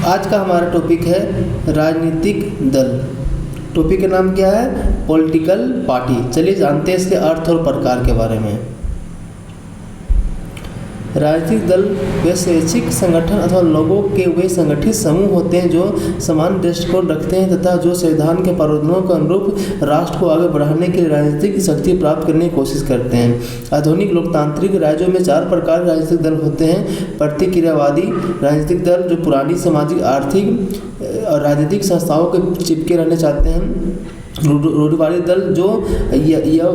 आज का हमारा टॉपिक है राजनीतिक दल। टॉपिक का नाम क्या है? Political party. चलिए जानते हैं इसके अर्थ और प्रकार के बारे में। राजनीतिक दल वे स्वैच्छिक संगठन अथवा लोगों के वे संगठित समूह होते हैं जो समान दृष्टिकोण रखते हैं तथा जो संविधान के प्रावधानों के अनुरूप राष्ट्र को आगे बढ़ाने के लिए राजनीतिक शक्ति प्राप्त करने की कोशिश करते हैं। आधुनिक लोकतांत्रिक राज्यों में 4 प्रकार के राजनीतिक दल होते हैं। प्रतिक्रियावादी राजनीतिक दल जो पुरानी सामाजिक, आर्थिक और राजनीतिक संस्थाओं के चिपके रहना चाहते हैं। रूढ़िवादी दल जो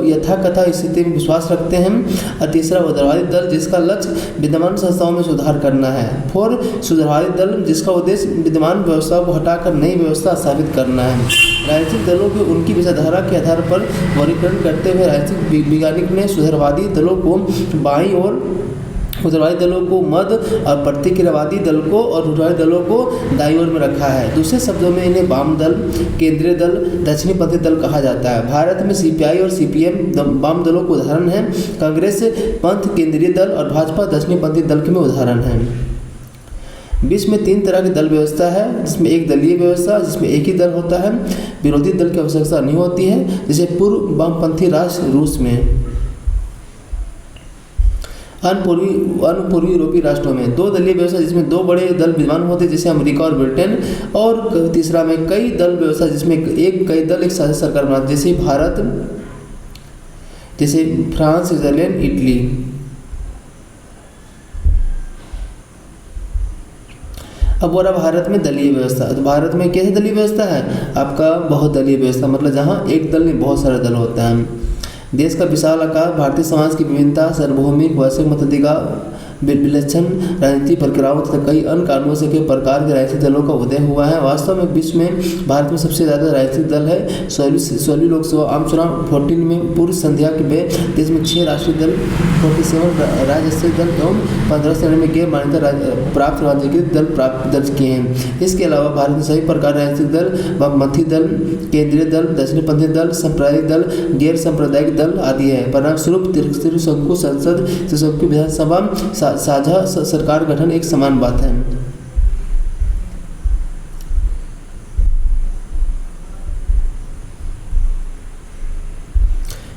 यथाकथा स्थिति में विश्वास रखते हैं। और तीसरा उदारवादी दल जिसका लक्ष्य विद्यमान संस्थाओं में सुधार करना है। 4 सुधारवादी दल जिसका उद्देश्य विद्यमान व्यवस्थाओं को हटाकर नई व्यवस्था स्थापित करना है। राजनीतिक दलों को उनकी विचारधारा के आधार पर वर्गीकरण करते हुए राजनीतिक वैज्ञानिक ने सुधारवादी दलों को बाईं ओर, उदारवादी दलों को मध्य और प्रतिक्रियावादी दल को और रूढ़िवादी दलों को दाईं ओर में रखा है। दूसरे शब्दों में इन्हें वाम दल, केंद्रीय दल, दक्षिणपंथी दल कहा जाता है। भारत में सीपीआई और सीपीएम वाम दलों के उदाहरण हैं। कांग्रेस पंथ केंद्रीय दल और भाजपा दक्षिणपंथी दल के में उदाहरण हैं। विश्व में 3 तरह की दल व्यवस्था है, जिसमें एक दलीय व्यवस्था जिसमें एक ही दल होता है, विरोधी दल की आवश्यकता नहीं होती है, जैसे पूर्व वामपंथी राष्ट्र रूस में। पूर्वी यूरोपीय राष्ट्रों में 2 दलीय व्यवस्था जिसमें 2 बड़े दल विद्यमान होते हैं, जैसे अमेरिका और ब्रिटेन। और तीसरा में कई दल व्यवस्था जिसमें कई दल एक साझा सरकार बनाते, जैसे भारत, जैसे फ्रांस, स्विट्जरलैंड, इटली। अब बोला भारत में दलीय व्यवस्था। तो भारत में कैसे दलीय व्यवस्था है? आपका बहुदलीय व्यवस्था, मतलब जहाँ एक दल में बहुत सारे दल होता है। देश का विशाल आकार, भारतीय समाज की विभिन्नता, सार्वभौमिक वैश्विक मताधिकार, विलक्षण राजनीतिक प्रक्रियाओं तथा कई अन्य कारणों से कई प्रकार के राजनीतिक दलों का उदय हुआ है। वास्तव में विश्व में भारत में सबसे ज़्यादा राजनीतिक दल है। 16वीं लोकसभा आम चुनाव 14 में पूर्व संध्या के देश में 6 राष्ट्रीय दल, 47 राज्य स्तरीय दल एवं 15 श्रेणी में गैर मान्यता प्राप्त राजनीतिक दल दर्ज किए हैं। इसके अलावा भारत में सभी प्रकार राजनीतिक दल, वामपंथी दल, केंद्रीय दल, दक्षिणपंथी दल, सांप्रदायिक दल, गैर सांप्रदायिक दल आदि है। परिणामस्वरूप त्रिशंकु संसद, त्रिशंकु विधानसभा, साझा सरकार गठन एक समान बात है।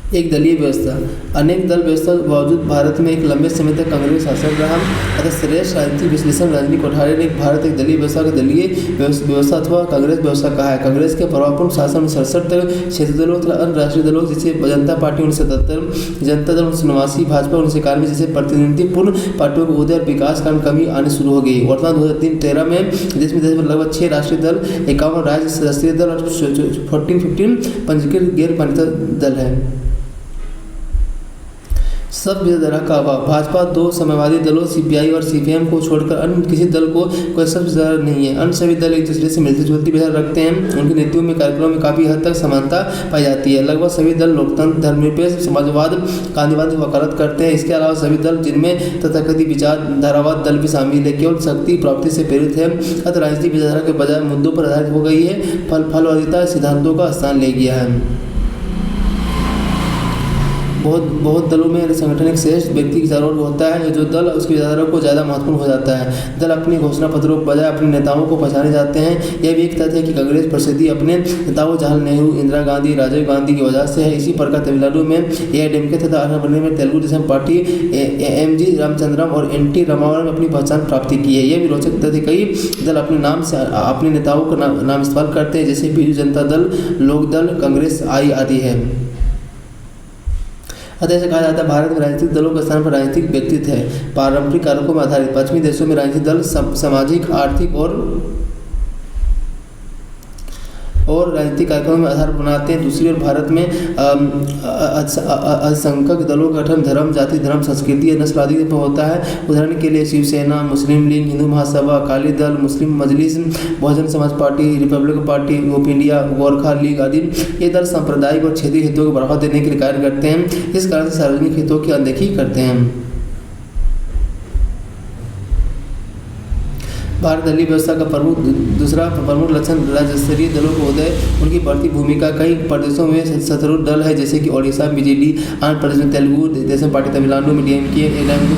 एक दलीय व्यवस्था। अनेक दल व्यवस्था के बावजूद भारत में एक लंबे समय तक कांग्रेस शासन रहा। अतः श्रेष्ठ राजनीतिक विश्लेषण रजनी कोठारी ने भारत एक दलीय व्यवस्था को दलीय व्यवस्था अथवा कांग्रेस व्यवस्था कहा है। कांग्रेस के प्रभावपूर्ण शासन में 67 तक क्षेत्रीय दलों तथा अन्य राष्ट्रीय दलों जैसे जनता पार्टी 1977, जनता दल 1989, भाजपा 1991 जैसे प्रतिनिधित्वपूर्ण पार्टियों को उदय और विकास कारण कमी आनी शुरू हो गई। वर्तमान 2013 में देश में लगभग 6 राष्ट्रीय दल, 51 राज्य शास्त्रीय दल और 15 पंजीकृत गैर मान्यता दल है। सब विचारधारा का अभाव। भाजपा 2 साम्यवादी दलों सीपीआई और सीपीएम को छोड़कर अन्य किसी दल को कोई सब विचारधारा नहीं है। अन्य सभी दल एक दूसरे से मिलती जुलती विचार रखते हैं। उनकी नीतियों में, कार्यक्रमों में काफ़ी हद तक समानता पाई जाती है। लगभग सभी दल लोकतंत्र, धर्मनिरपेक्ष, समाजवाद, गांधीवाद की वकालत करते हैं। इसके अलावा सभी दल, जिनमें तथाकथित विचारधारावाद दल भी शामिल है, केवल शक्ति प्राप्ति से प्रेरित है। अतः राजनीतिक विचारधारा के बजाय मुद्दों पर आधारित हो गई है। फलवादिता सिद्धांतों का स्थान ले गया है। बहुत दलों में संगठन एक श्रेष्ठ व्यक्ति की जरूरत होता है। जो दल उसकी विचारधारा को ज़्यादा महत्वपूर्ण हो जाता है। दल अपनी घोषणा पत्रों के बजाय अपने नेताओं को पहचाने जाते हैं। यह भी एक तथ्य है कि कांग्रेस प्रसिद्धि अपने नेताओं जवाहरलाल नेहरू, इंदिरा गांधी, राजीव गांधी की वजह से है। इसी प्रकार तमिलनाडु में एआईएडीएमके तथा आंध्र में तेलुगु देशम पार्टी एमजी रामचंद्रम और एनटी रामाराव ने अपनी पहचान प्राप्ति की है। यह भी रोचक तथ्य, कई दल अपने नाम से अपने नेताओं का नाम इस्तेमाल करते हैं, जैसे बीजू जनता दल, लोक दल, कांग्रेस आदि है। अतः ऐसा कहा जाता है भारत में राजनीतिक दलों के स्थान पर राजनीतिक व्यक्तित्व है। पारंपरिक कारकों में आधारित पश्चिमी देशों में राजनीतिक दल सामाजिक, आर्थिक और राजनीतिक कार्यक्रमों में आधार बनाते हैं। दूसरी ओर भारत में अल्पसंख्यक दलों का गठन धर्म, जाति, धर्म, संस्कृति या नस्ल आदि पर होता है। उदाहरण के लिए शिवसेना, मुस्लिम league, Hindu Mahasabha, Akali Dal, Muslim Majlis, Bahujan Samaj party, Republican party of India, Gorkha league आदि। ये दल सांप्रदायिक और क्षेत्रीय हितों को बढ़ावा देने के लिए कार्य करते हैं। इस कारण से सार्वजनिक हितों की अनदेखी करते हैं। भारत दलीय व्यवस्था का दूसरा प्रमुख लक्षण राज्य स्तरीय दलों को उदय उनकी बढ़ती भूमिका। कई प्रदेशों में सत्तारूढ़ दल है, जैसे कि ओडिशा में बीजेडी, आंध्र प्रदेश में तेलुगु देशम पार्टी, तमिलनाडु में डीएमके,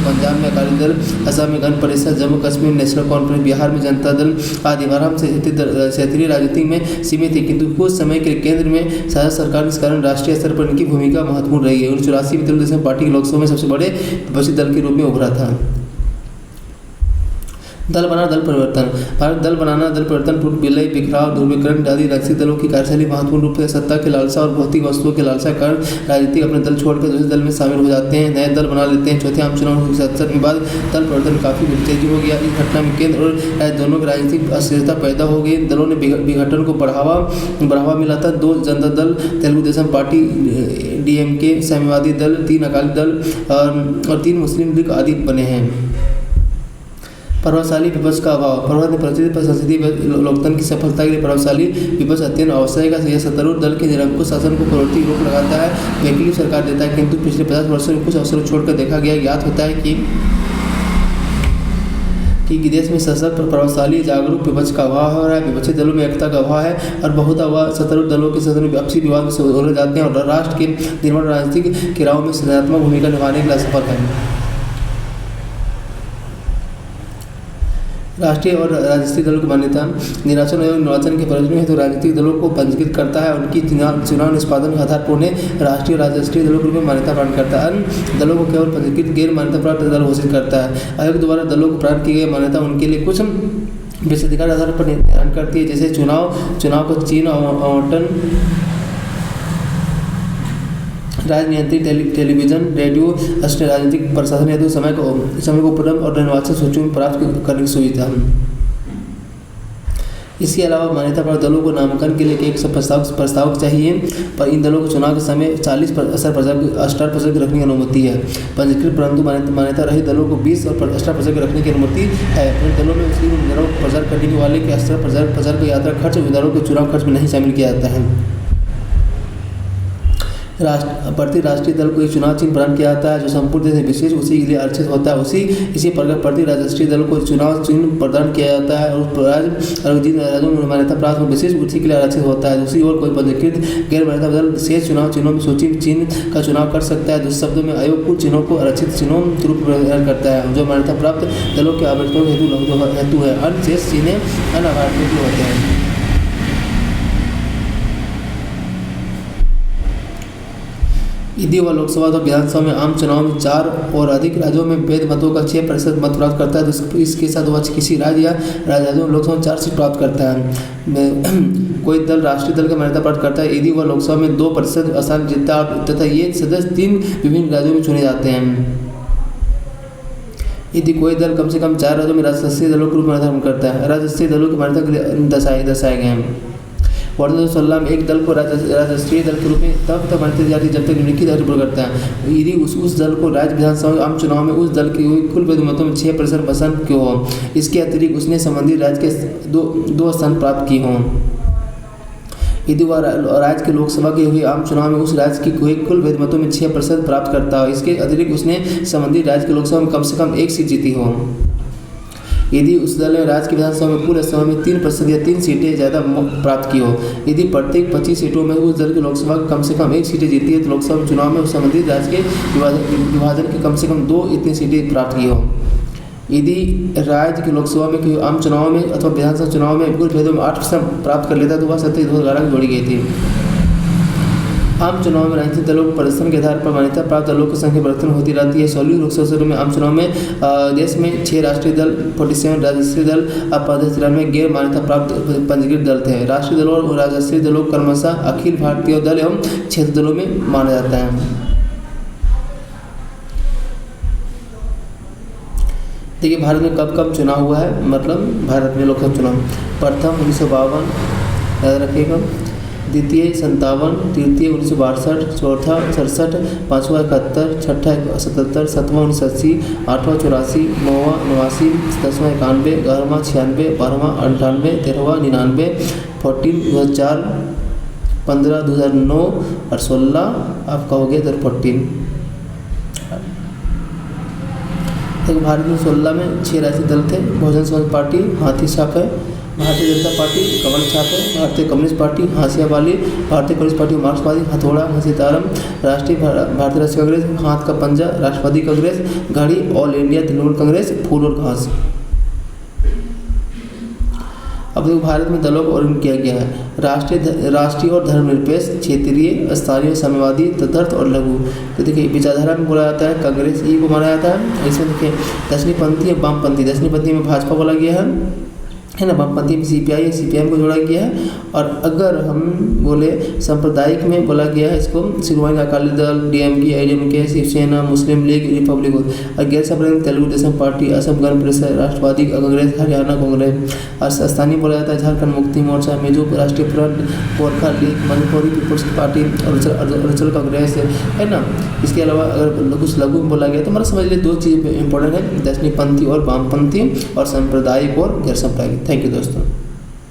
पंजाब में अकाली दल, असम में गण परिषद, जम्मू कश्मीर में नेशनल कॉन्फ्रेंस, बिहार में जनता दल आदि। आराम से क्षेत्रीय राजनीति में सीमित है, किंतु कुछ समय के केंद्र में शासन सरकार इस कारण राष्ट्रीय स्तर पर इनकी भूमिका महत्वपूर्ण रही है। 1984 में तेलुगु देशम पार्टी के लोकसभा में सबसे बड़े विपक्षी दल के रूप में उभरा था। दल बनाना दल परिवर्तन। भारत दल बनाना दल परिवर्तन पूर्व विलय, बिखराव, ध्रुवीकरण आदि राजनीतिक दलों की कार्यशैली महत्वपूर्ण रूप से सत्ता के लालसा और भौतिक वस्तुओं के लालसा कारण राजनीतिक अपने दल छोड़कर दूसरे दल में शामिल हो जाते हैं, नए दल बना लेते हैं। चौथे आम चुनाव 1977 के बाद दल परिवर्तन काफी तेजी हो गया। इस घटना में केंद्र और राज्य दोनों की राजनीतिक अस्थिरता पैदा हो गई। दलों ने विघटन को बढ़ावा मिला था। 2 जनता दल, तेलुगु देशम पार्टी, डीएमके, साम्यवादी दल, 3 अकाली दल और 3 मुस्लिम लीग आदि बने हैं। प्रभावशाली विपक्ष का अभाव। प्रभाव ने प्रचलित संसदीय लोकतंत्र की सफलता के लिए प्रभावशाली विपक्ष अत्यंत आवश्यक है। यह सत्तारूढ़ दल के निरंकुश शासन को प्रवृत्ति रोक लगाता है, वैकल्पिक सरकार देता है, किंतु पिछले 50 वर्षों में कुछ अवसरों छोड़कर देखा गया ज्ञात होता है कि देश में सशक्त, प्रभावशाली, जागरूक विपक्ष का अभाव हो रहा है। विपक्षी दलों में एकता का अभाव है और बहुत सत्तारूढ़ दलों के सदन में आपसी विवाद से उलझ जाते हैं और राष्ट्र के निर्माण राजनीतिक क्रियाओं में सृजनात्मक भूमिका निभाने के लिए असफल है। राष्ट्रीय और राजनीतिक दलों की मान्यता। निर्वाचन आयोग निर्वाचन के प्रयोजन हेतु राजनीतिक दलों को पंजीकृत करता है। उनकी चुनाव निष्पादन के आधार पर उन्हें राष्ट्रीय और राजनीतिक दलों के रूप में मान्यता प्रदान करता है। अन्य दलों को केवल पंजीकृत गैर मान्यता प्राप्त दल घोषित करता है। आयोग द्वारा दलों को प्रदान की गई मान्यता उनके लिए कुछ विशेषाधिकार आधार पर निर्धारण करती है, जैसे चुनाव को चिन्ह आवंटन, राजनीतिक टेलीविजन, रेडियो, राजनीतिक प्रशासन हेतु समय को उपलब्ध और निर्वाचन सूचियों में प्राप्त करने की सुविधा। इसके अलावा मान्यता प्राप्त दलों को नामांकन के लिए एक प्रस्तावक चाहिए, पर इन दलों को चुनाव के समय 48% की रखने की अनुमति है। पंजीकृत परंतु मान्यता रहित दलों को 20 और 18% की रखने की अनुमति है। इन दलों में मुस्लिम उम्मीदवारों को प्रचार करने वाले के प्रचार का यात्रा खर्च उम्मीदवारों के चुनाव खर्च में नहीं शामिल किया जाता है। प्रति राष्ट्रीय दल को एक चुनाव चिन्ह प्रदान किया जाता है जो संपूर्ण देश में विशेष उसी के लिए आरक्षित होता है। इसी प्रकार प्रति राष्ट्रीय दल को चुनाव चिन्ह प्रदान किया जाता है और जिन राज्यों में मान्यता प्राप्त विशेष उसी के लिए आरक्षित होता है। दूसरी ओर कोई पंजीकृत गैर मान्यता दल शेष चुनाव चिन्हों में सूची चिन्ह का चुनाव कर सकता है। दूसरे शब्दों में आयोग कुछ चिन्हों को आरक्षित चिन्हों के रूप में प्रदान करता है जो मान्यता प्राप्त दलों के आवेदकों हेतु है। अन्य शेष चिन्ह अनावश्यक होते हैं। यदि वह लोकसभा और विधानसभा में आम चुनाव में 4 और अधिक राज्यों में वैध मतों का 6% मत प्राप्त करता है तो इसके साथ वह किसी राज्य या राज्यों में लोकसभा में 4 सीट प्राप्त करता है। कोई दल राष्ट्रीय दल का मान्यता प्राप्त करता है यदि वह लोकसभा में 2% आसान जीतता है तथा ये सदस्य 3 विभिन्न राज्यों में चुने जाते हैं। यदि कोई दल कम से कम 4 राज्यों में राजशासी दलों के रूप में निर्धारण करता है। राजशासी दलों की मान्यता के लिए दर्शाए गए हैं। वर्ष 2016 में एक दल को राष्ट्रीय दल के रूप में तब तक मान्यता दी जाती है जब तक निम्नलिखित आधार पर करता है। यदि उस दल को राज्य विधानसभा आम चुनाव में उस दल की कुल वैध मतों में 6% पसंद क्यों हो। इसके अतिरिक्त उसने संबंधित राज्य के दो स्थान प्राप्त किए हों। यदि वह राज्य के लोकसभा के हुए आम चुनाव में उस राज्य की कुल वैध मतों में 6% प्राप्त करता हो। इसके अतिरिक्त उसने संबंधित राज्य के लोकसभा में कम से कम 1 सीट जीती हो। यदि उस दल ने राज्य की विधानसभा में कुल स्थानों में 3% या 3 सीटें ज़्यादा प्राप्त की हो। यदि प्रत्येक 25 सीटों में उस दल की लोकसभा कम से कम 1 सीटें जीती है तो लोकसभा चुनाव में उस संबंधित राज्य के विभाजन की कम से कम 2 इतनी सीटें प्राप्त की हो। यदि राज्य की लोकसभा में आम चुनाव में अथवा विधानसभा चुनाव में कुल भेदों में 8% प्राप्त कर लेता है तो वह सत्ता 2011 में जोड़ी गई थी। आम चुनाव में राजनीतिक दलों को प्रदर्शन के आधार पर मान्यता प्राप्त दलों की संख्या परिवर्तन होती रहती है। 16वीं लोकसभा में आम चुनाव में देश में 6 राष्ट्रीय दल, 47 राजस्व दल, 93 गैर मान्यता प्राप्त पंजीकृत दल थे। राष्ट्रीय दलों और राजस्व दलों को क्रमशः अखिल भारतीय दल एवं क्षेत्र दलों में माना जाता है। देखिए भारत में कब कब चुनाव हुआ है, मतलब भारत में लोकसभा चुनाव प्रथम 1952 याद रखिएगा, द्वितीय 57, तृतीय 1962, चौथा 67, पाँचवा 71, छठा 77, सातवां 1980, आठवां 84, नौवां 89, 10वां 91, 11वां 96, 12वां 98, 13वां 99, 14 2004, 15 2009 और 16 आपका हो गया 14। देखो भारत में 16 में 6 राजनीतिक दल थे। बहुजन समाज पार्टी हाथी छाप है, भारतीय जनता पार्टी कमल छाप है, भारतीय कम्युनिस्ट पार्टी हाशिया वाली, भारतीय कम्युनिस्ट पार्टी मार्क्सवादी हथौड़ा हंसीतारम, भारतीय राष्ट्रीय कांग्रेस हाथ का पंजा, राष्ट्रवादी कांग्रेस घड़ी, ऑल इंडिया तृणमूल कांग्रेस फूल और घास। अब देखो भारत में दलों का वर्गीकरण किया गया है राष्ट्रीय और धर्मनिरपेक्ष, क्षेत्रीय, स्थानीय, साम्यवादी, तटस्थ और लघु। तो देखिए विचारधारा में बोला जाता है कांग्रेस ई को माना जाता है। इसमें देखिए दक्षिणपंथी और वामपंथी, दक्षिणपंथी में भाजपा बोला गया है ना, वामपंथी में सीपीआई या सीपीएम को जोड़ा गया है। और अगर हम बोले सांप्रदायिक में बोला गया है इसको शिरोमणि अकाली दल, डीएमके, आईएमके, शिवसेना, मुस्लिम लीग, रिपब्लिक। और गैर सांप्रदायिक तेलुगु देशम पार्टी, असम गण परिषद, राष्ट्रवादी कांग्रेस, हरियाणा कांग्रेस। और स्थानीय बोला जाता है Jharkhand Mukti Morcha, Mizo Rashtriya Front, Gorkha League, Manipuri Peoples Party, Arunachal Congress है ना। इसके अलावा अगर कुछ लघु में बोला गया तो हमारा समझ लीजिए 2 चीज़ इंपॉर्टेंट है, दक्षिणपंथी और वामपंथी, और सांप्रदायिक और गैर सांप्रदायिक। थैंक यू दोस्तों।